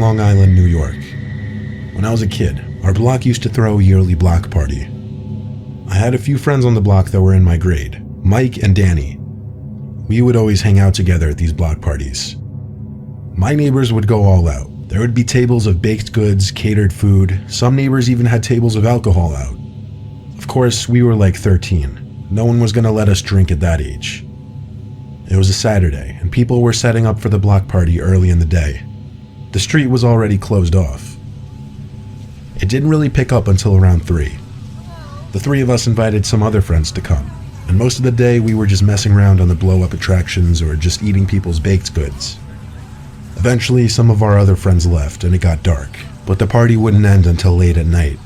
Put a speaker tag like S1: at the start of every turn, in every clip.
S1: Long Island, New York. When I was a kid, our block used to throw a yearly block party. I had a few friends on the block that were in my grade, Mike and Danny. We would always hang out together at these block parties. My neighbors would go all out. There would be tables of baked goods, catered food. Some neighbors even had tables of alcohol out. Of course, we were like 13. No one was going to let us drink at that age. It was a Saturday, and people were setting up for the block party early in the day. The street was already closed off. It didn't really pick up until around 3. The 3 of us invited some other friends to come, and most of the day we were just messing around on the blow-up attractions or just eating people's baked goods. Eventually, some of our other friends left and it got dark, but the party wouldn't end until late at night.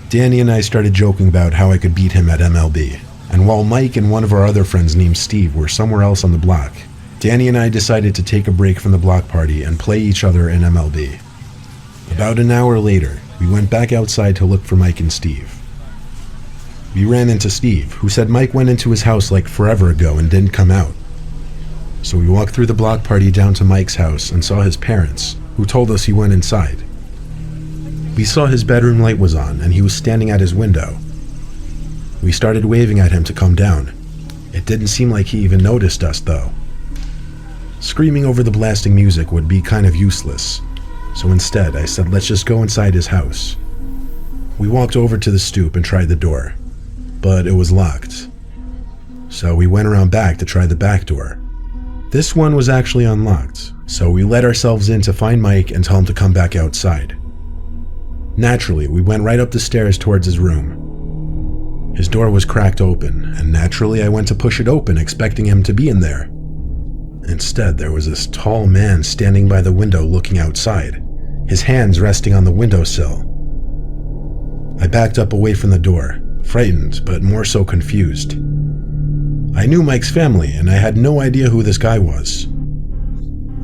S1: Danny and I started joking about how I could beat him at MLB, and while Mike and one of our other friends named Steve were somewhere else on the block, Danny and I decided to take a break from the block party and play each other in MLB. About an hour later, we went back outside to look for Mike and Steve. We ran into Steve, who said Mike went into his house like forever ago and didn't come out. So we walked through the block party down to Mike's house and saw his parents, who told us he went inside. We saw his bedroom light was on and he was standing at his window. We started waving at him to come down. It didn't seem like he even noticed us though. Screaming over the blasting music would be kind of useless, so instead I said let's just go inside his house. We walked over to the stoop and tried the door, but it was locked. So we went around back to try the back door. This one was actually unlocked, so we let ourselves in to find Mike and tell him to come back outside. Naturally, we went right up the stairs towards his room. His door was cracked open, and naturally I went to push it open expecting him to be in there. Instead, there was this tall man standing by the window looking outside, his hands resting on the windowsill. I backed up away from the door, frightened but more so confused. I knew Mike's family and I had no idea who this guy was.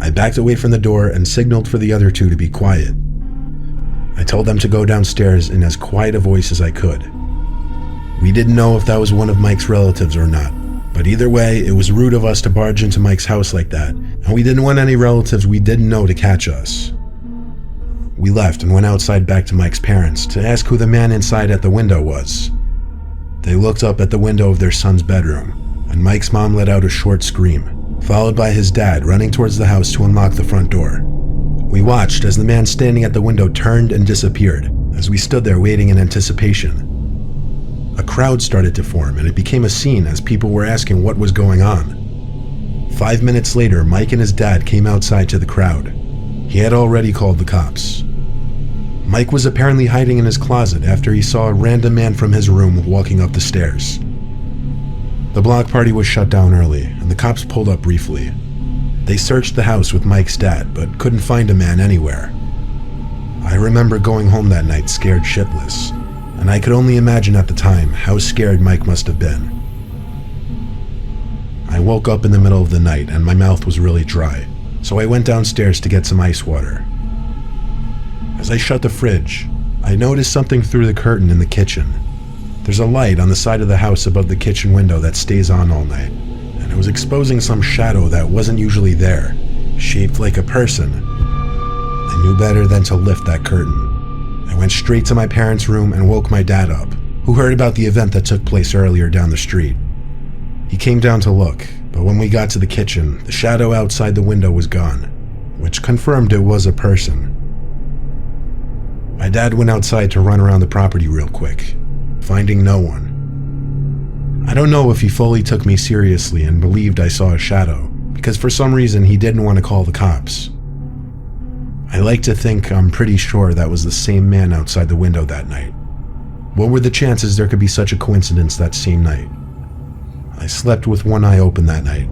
S1: I backed away from the door and signaled for the other 2 to be quiet. I told them to go downstairs in as quiet a voice as I could. We didn't know if that was one of Mike's relatives or not, but either way, it was rude of us to barge into Mike's house like that, and we didn't want any relatives we didn't know to catch us. We left and went outside back to Mike's parents to ask who the man inside at the window was. They looked up at the window of their son's bedroom, and Mike's mom let out a short scream, followed by his dad running towards the house to unlock the front door. We watched as the man standing at the window turned and disappeared, as we stood there waiting in anticipation. A crowd started to form, and it became a scene as people were asking what was going on. 5 minutes later, Mike and his dad came outside to the crowd. He had already called the cops. Mike was apparently hiding in his closet after he saw a random man from his room walking up the stairs. The block party was shut down early, and the cops pulled up briefly. They searched the house with Mike's dad, but couldn't find a man anywhere. I remember going home that night scared shitless, and I could only imagine at the time how scared Mike must have been. I woke up in the middle of the night and my mouth was really dry, so I went downstairs to get some ice water. As I shut the fridge, I noticed something through the curtain in the kitchen. There's a light on the side of the house above the kitchen window that stays on all night, and it was exposing some shadow that wasn't usually there, shaped like a person. I knew better than to lift that curtain. I went straight to my parents' room and woke my dad up, who heard about the event that took place earlier down the street. He came down to look, but when we got to the kitchen, the shadow outside the window was gone, which confirmed it was a person. My dad went outside to run around the property real quick, finding no one. I don't know if he fully took me seriously and believed I saw a shadow, because for some reason he didn't want to call the cops. I like to think I'm pretty sure that was the same man outside the window that night. What were the chances there could be such a coincidence that same night? I slept with one eye open that night.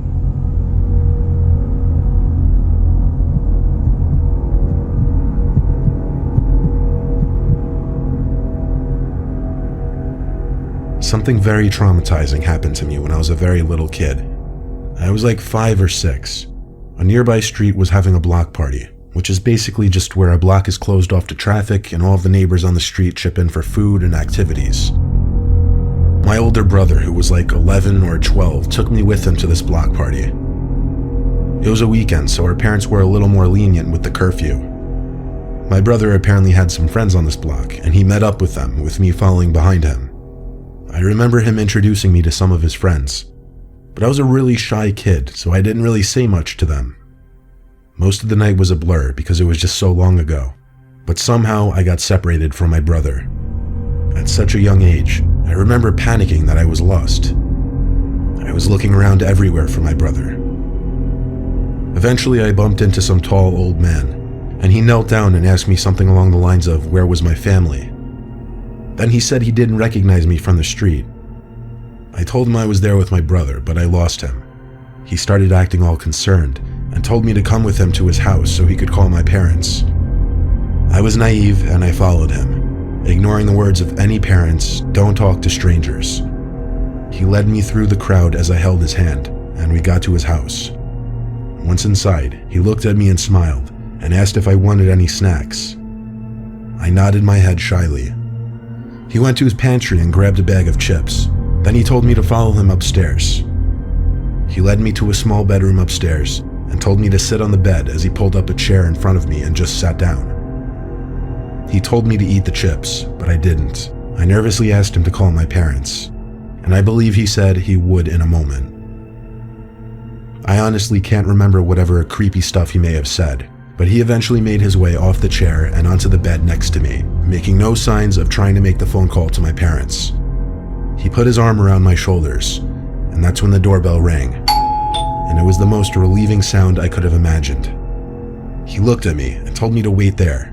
S1: Something very traumatizing happened to me when I was a very little kid. I was like 5 or 6. A nearby street was having a block party, which is basically just where a block is closed off to traffic and all of the neighbors on the street chip in for food and activities. My older brother, who was like 11 or 12, took me with him to this block party. It was a weekend, so our parents were a little more lenient with the curfew. My brother apparently had some friends on this block, and he met up with them, with me following behind him. I remember him introducing me to some of his friends, but I was a really shy kid, so I didn't really say much to them. Most of the night was a blur because it was just so long ago, but somehow I got separated from my brother. At such a young age, I remember panicking that I was lost. I was looking around everywhere for my brother. Eventually, I bumped into some tall old man, and he knelt down and asked me something along the lines of, "Where was my family?" Then he said he didn't recognize me from the street. I told him I was there with my brother, but I lost him. He started acting all concerned and told me to come with him to his house so he could call my parents. I was naive and I followed him, ignoring the words of any parents, "Don't talk to strangers." He led me through the crowd as I held his hand, and we got to his house. Once inside, he looked at me and smiled, and asked if I wanted any snacks. I nodded my head shyly. He went to his pantry and grabbed a bag of chips. Then he told me to follow him upstairs. He led me to a small bedroom upstairs and told me to sit on the bed as he pulled up a chair in front of me and just sat down. He told me to eat the chips, but I didn't. I nervously asked him to call my parents, and I believe he said he would in a moment. I honestly can't remember whatever creepy stuff he may have said, but he eventually made his way off the chair and onto the bed next to me, making no signs of trying to make the phone call to my parents. He put his arm around my shoulders, and that's when the doorbell rang, and it was the most relieving sound I could have imagined. He looked at me and told me to wait there.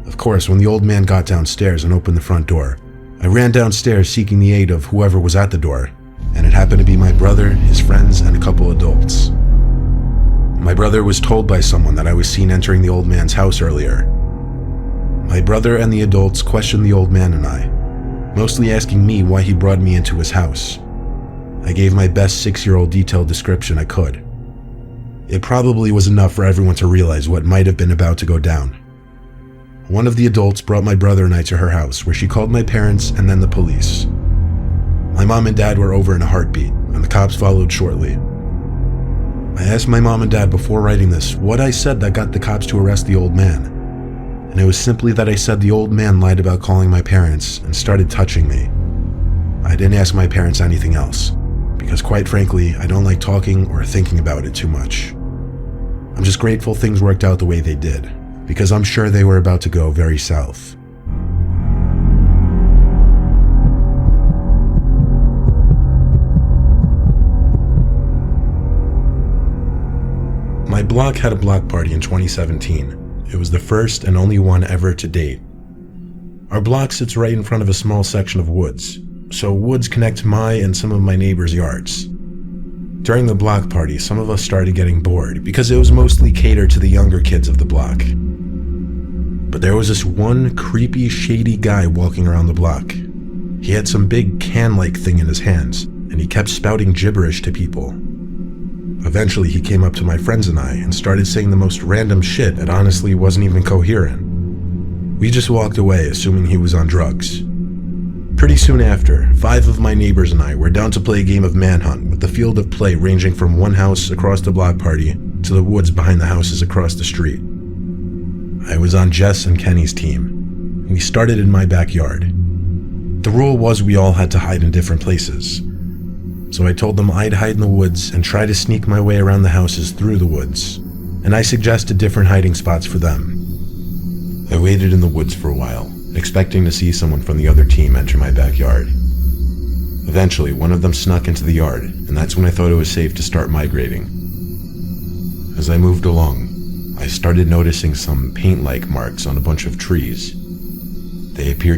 S1: Of course, when the old man got downstairs and opened the front door, I ran downstairs seeking the aid of whoever was at the door, and it happened to be my brother, his friends, and a couple adults. My brother was told by someone that I was seen entering the old man's house earlier. My brother and the adults questioned the old man and I, mostly asking me why he brought me into his house. I gave my best 6-year-old detailed description I could. It probably was enough for everyone to realize what might have been about to go down. One of the adults brought my brother and I to her house, where she called my parents and then the police. My mom and dad were over in a heartbeat, and the cops followed shortly. I asked my mom and dad before writing this what I said that got the cops to arrest the old man, and it was simply that I said the old man lied about calling my parents and started touching me. I didn't ask my parents anything else, because quite frankly, I don't like talking or thinking about it too much. I'm just grateful things worked out the way they did, because I'm sure they were about to go very south. My block had a block party in 2017. It was the first and only one ever to date. Our block sits right in front of a small section of woods, so woods connect my and some of my neighbors' yards. During the block party, some of us started getting bored because it was mostly catered to the younger kids of the block. But there was this one creepy, shady guy walking around the block. He had some big can-like thing in his hands, and he kept spouting gibberish to people. Eventually, he came up to my friends and I and started saying the most random shit that honestly wasn't even coherent. We just walked away, assuming he was on drugs. Pretty soon after, 5 of my neighbors and I were down to play a game of manhunt with the field of play ranging from one house across the block party to the woods behind the houses across the street. I was on Jess and Kenny's team, and we started in my backyard. The rule was we all had to hide in different places. So I told them I'd hide in the woods and try to sneak my way around the houses through the woods, and I suggested different hiding spots for them. I waited in the woods for a while, expecting to see someone from the other team enter my backyard. Eventually, one of them snuck into the yard, and that's when I thought it was safe to start migrating. As I moved along, I started noticing some paint-like marks on a bunch of trees. They appeared